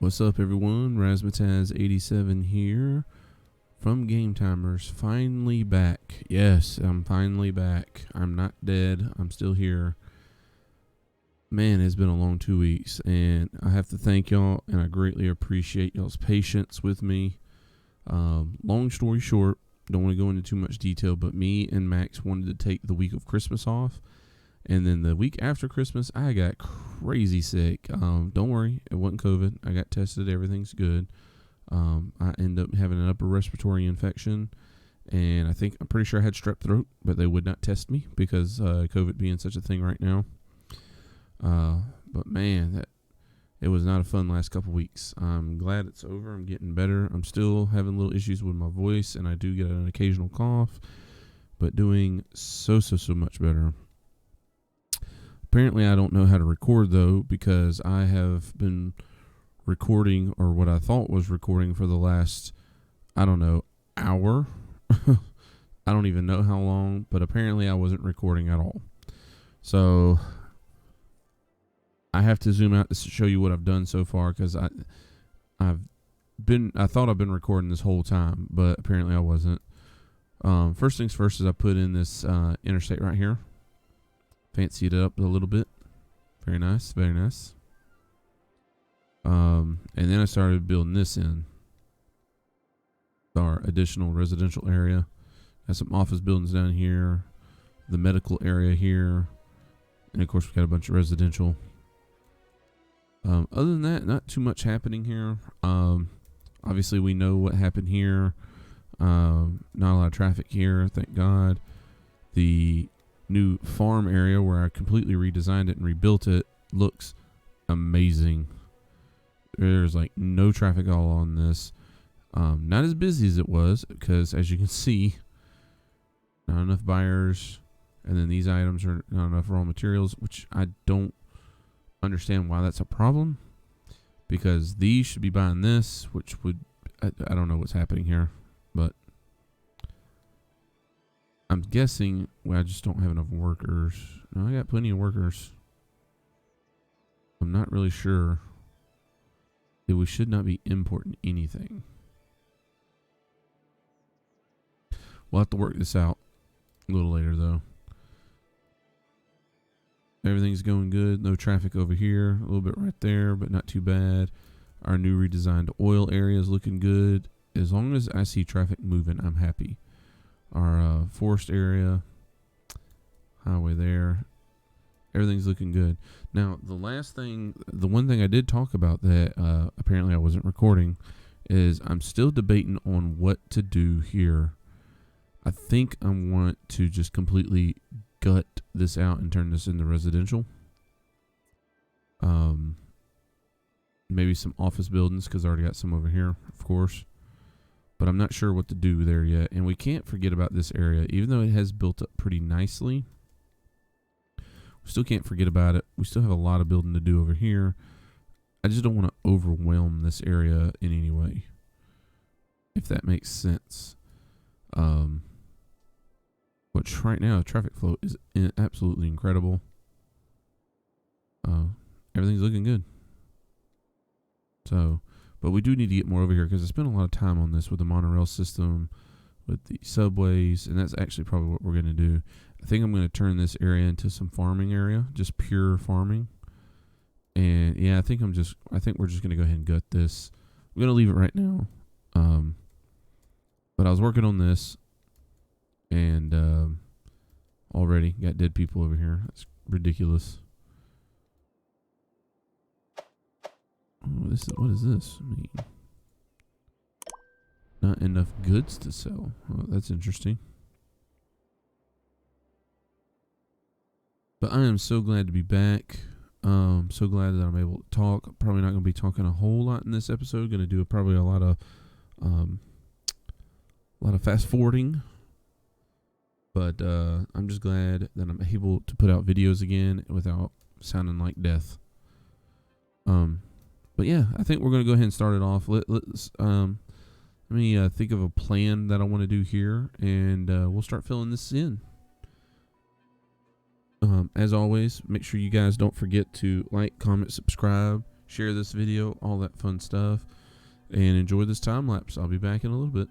What's up, everyone? Razmataz87 here from Game Timers. Finally back. Yes, I'm finally back. I'm not dead. I'm still here. Man, it's been a long 2 weeks, and I have to thank y'all, and I greatly appreciate y'all's patience with me. Long story short, don't want to go into too much detail, but me and Max wanted to take the week of Christmas off. And then the week after Christmas, I got crazy sick. Don't worry, it wasn't COVID. I got tested. Everything's good. I ended up having an upper respiratory infection, and I'm pretty sure I had strep throat, but they would not test me because COVID being such a thing right now. But man, it was not a fun last couple weeks. I'm glad it's over. I'm getting better. I'm still having little issues with my voice, and I do get an occasional cough, but doing so much better. Apparently, I don't know how to record, though, because I have been recording, or what I thought was recording, for the last, hour. I don't even know how long, but apparently I wasn't recording at all. So, I have to zoom out to show you what I've done so far, because I thought I've been recording this whole time, but apparently I wasn't. First things first is I put in this interstate right here. Fancied it up a little bit. Very nice, very nice. And then I started building this in. Our additional residential area. Got some office buildings down here. The medical area here. And of course we got a bunch of residential. Other than that, not too much happening here. Obviously we know what happened here. Not a lot of traffic here, thank God. The new farm area where I completely redesigned it and rebuilt it looks amazing. There's like no traffic at all on this. Not as busy as it was because, as you can see, not enough buyers, and then these items are not enough raw materials, which I don't understand why that's a problem, because these should be buying this, which would, I don't know what's happening here, but I'm guessing I just don't have enough workers. No, I got plenty of workers. I'm not really sure that we should not be importing anything. We'll have to work this out a little later, though. Everything's going good. No traffic over here. A little bit right there, but not too bad. Our new redesigned oil area is looking good. As long as I see traffic moving, I'm happy. Our forest area, highway there, everything's looking good. Now, the one thing I did talk about that apparently I wasn't recording is I'm still debating on what to do here. I think I want to just completely gut this out and turn this into residential. Maybe some office buildings, because I already got some over here, of course. But I'm not sure what to do there yet. And we can't forget about this area. Even though it has built up pretty nicely, we still can't forget about it. We still have a lot of building to do over here. I just don't want to overwhelm this area in any way, if that makes sense. Which right now, traffic flow is absolutely incredible. Everything's looking good. So, but we do need to get more over here, because I spent a lot of time on this with the monorail system, with the subways, and that's actually probably what we're going to do. I think I'm going to turn this area into some farming area, just pure farming. And yeah, I think we're just going to go ahead and gut this. I'm going to leave it right now. But I was working on this, and already got dead people over here. That's ridiculous. What does this mean? Not enough goods to sell. Oh, that's interesting. But I am so glad to be back. So glad that I'm able to talk. Probably not going to be talking a whole lot in this episode. Going to do probably a lot of fast forwarding. But I'm just glad that I'm able to put out videos again without sounding like death. But yeah, I think we're going to go ahead and start it off. Let me think of a plan that I want to do here, and we'll start filling this in. As always, make sure you guys don't forget to like, comment, subscribe, share this video, all that fun stuff, and enjoy this time lapse. I'll be back in a little bit.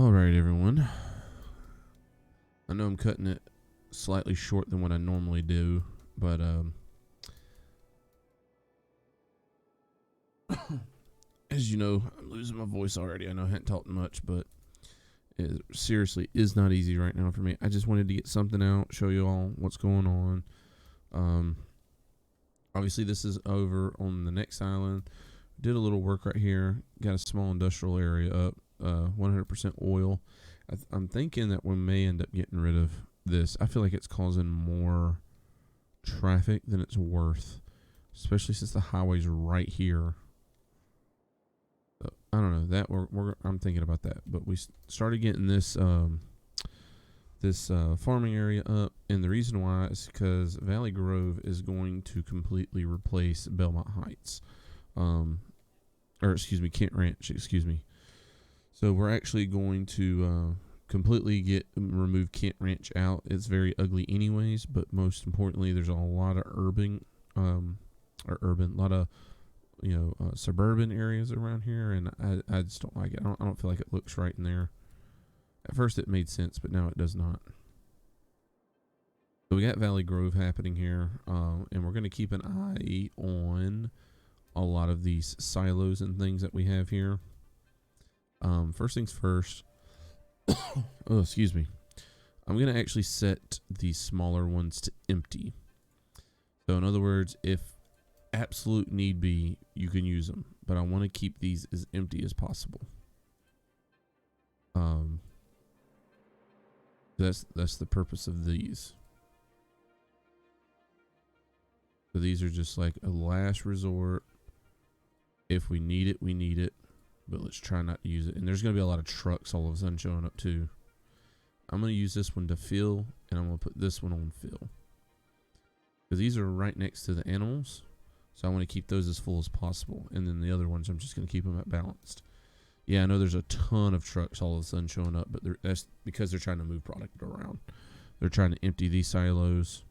Alright, everyone. I know I'm cutting it slightly short than what I normally do, but as you know, I'm losing my voice already. I know I haven't talked much, but it seriously is not easy right now for me. I just wanted to get something out, show you all what's going on. Obviously, this is over on the next island. Did a little work right here. Got a small industrial area up. 100% oil. I'm thinking that we may end up getting rid of this. I feel like it's causing more traffic than it's worth, especially since the highway's right here. I don't know that I'm thinking about that, but we started getting this farming area up, and the reason why is because Valley Grove is going to completely replace Belmont Heights, or excuse me, Kent Ranch, excuse me. So we're actually going to completely remove Kent Ranch out. It's very ugly anyways, but most importantly, there's a lot of a lot of suburban areas around here, and I just don't like it. I don't feel like it looks right in there. At first it made sense, but now it does not. So we got Valley Grove happening here, and we're going to keep an eye on a lot of these silos and things that we have here. First things first. Oh, excuse me. I'm going to actually set the smaller ones to empty. So in other words, if absolute need be, you can use them, but I want to keep these as empty as possible. That's the purpose of these. So these are just like a last resort. If we need it, we need it, but let's try not to use it. And there's going to be a lot of trucks all of a sudden showing up too. I'm going to use this one to fill, and I'm going to put this one on fill, because these are right next to the animals. So I want to keep those as full as possible. And then the other ones, I'm just going to keep them at balanced. Yeah, I know there's a ton of trucks all of a sudden showing up, but that's because they're trying to move product around. They're trying to empty these silos,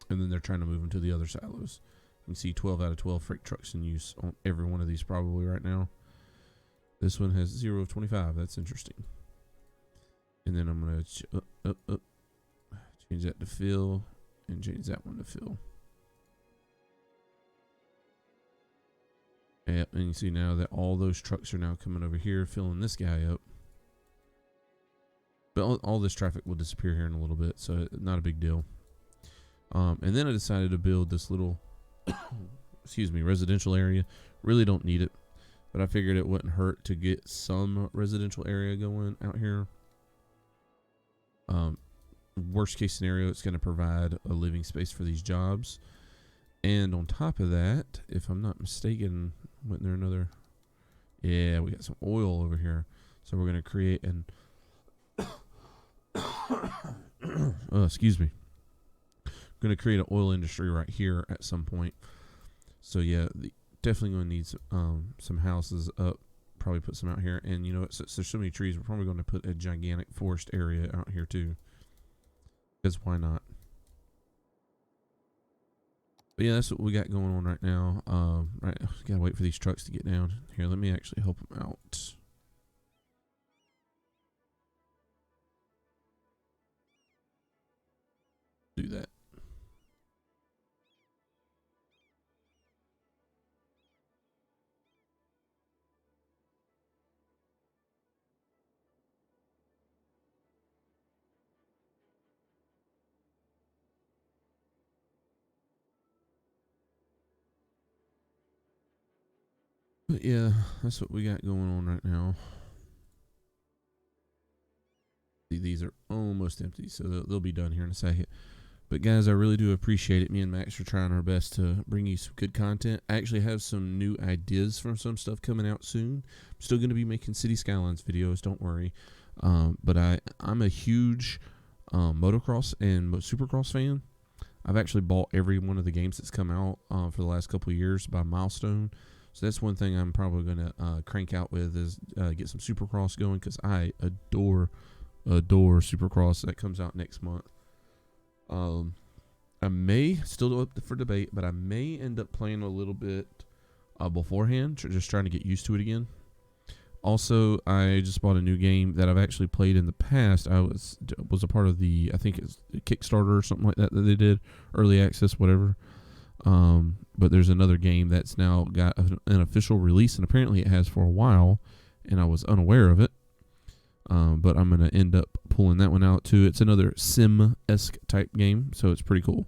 and then they're trying to move them to the other silos. You can see 12 out of 12 freight trucks in use on every one of these probably right now. This one has 0 of 25. That's interesting. And then I'm going to change that to fill, and change that one to fill. Yep, and you see now that all those trucks are now coming over here, filling this guy up. But all this traffic will disappear here in a little bit, so not a big deal. And then I decided to build this little, excuse me, residential area. Really don't need it, but I figured it wouldn't hurt to get some residential area going out here. Worst case scenario, it's going to provide a living space for these jobs. And on top of that, if I'm not mistaken, wasn't there another? Yeah, we got some oil over here. So we're going to create an... oh, excuse me. We're going to create an oil industry right here at some point. So yeah, definitely going to need some houses up. Probably put some out here. And you know, since there's so many trees, we're probably going to put a gigantic forest area out here too. Because why not? But yeah, that's what we got going on right now. Right, gotta wait for these trucks to get down. Here, let me actually help them out. Do that. But yeah, that's what we got going on right now. These are almost empty, so they'll be done here in a second. But guys, I really do appreciate it. Me and Max are trying our best to bring you some good content. I actually have some new ideas from some stuff coming out soon. I'm still going to be making City Skylines videos, don't worry. But I'm a huge motocross and supercross fan. I've actually bought every one of the games that's come out for the last couple of years by Milestone. So that's one thing I'm probably going to crank out with is get some supercross going, because I adore supercross. That comes out next month. I may still up for debate, but I may end up playing a little bit beforehand, just trying to get used to it again. Also, I just bought a new game that I've actually played in the past. I was a part of the, I think it's Kickstarter or something like that they did, early access, whatever. But there's another game that's now got an official release, and apparently it has for a while, and I was unaware of it. But I'm going to end up pulling that one out too. It's another sim-esque type game, so it's pretty cool.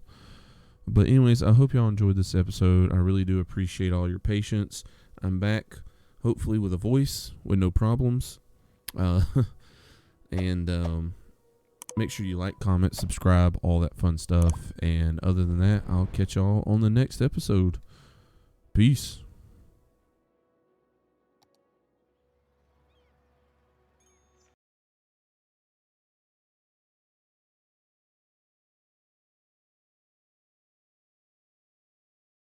But anyways, I hope y'all enjoyed this episode. I really do appreciate all your patience. I'm back, hopefully with a voice, with no problems. And make sure you like, comment, subscribe, all that fun stuff. And other than that, I'll catch y'all on the next episode. Peace.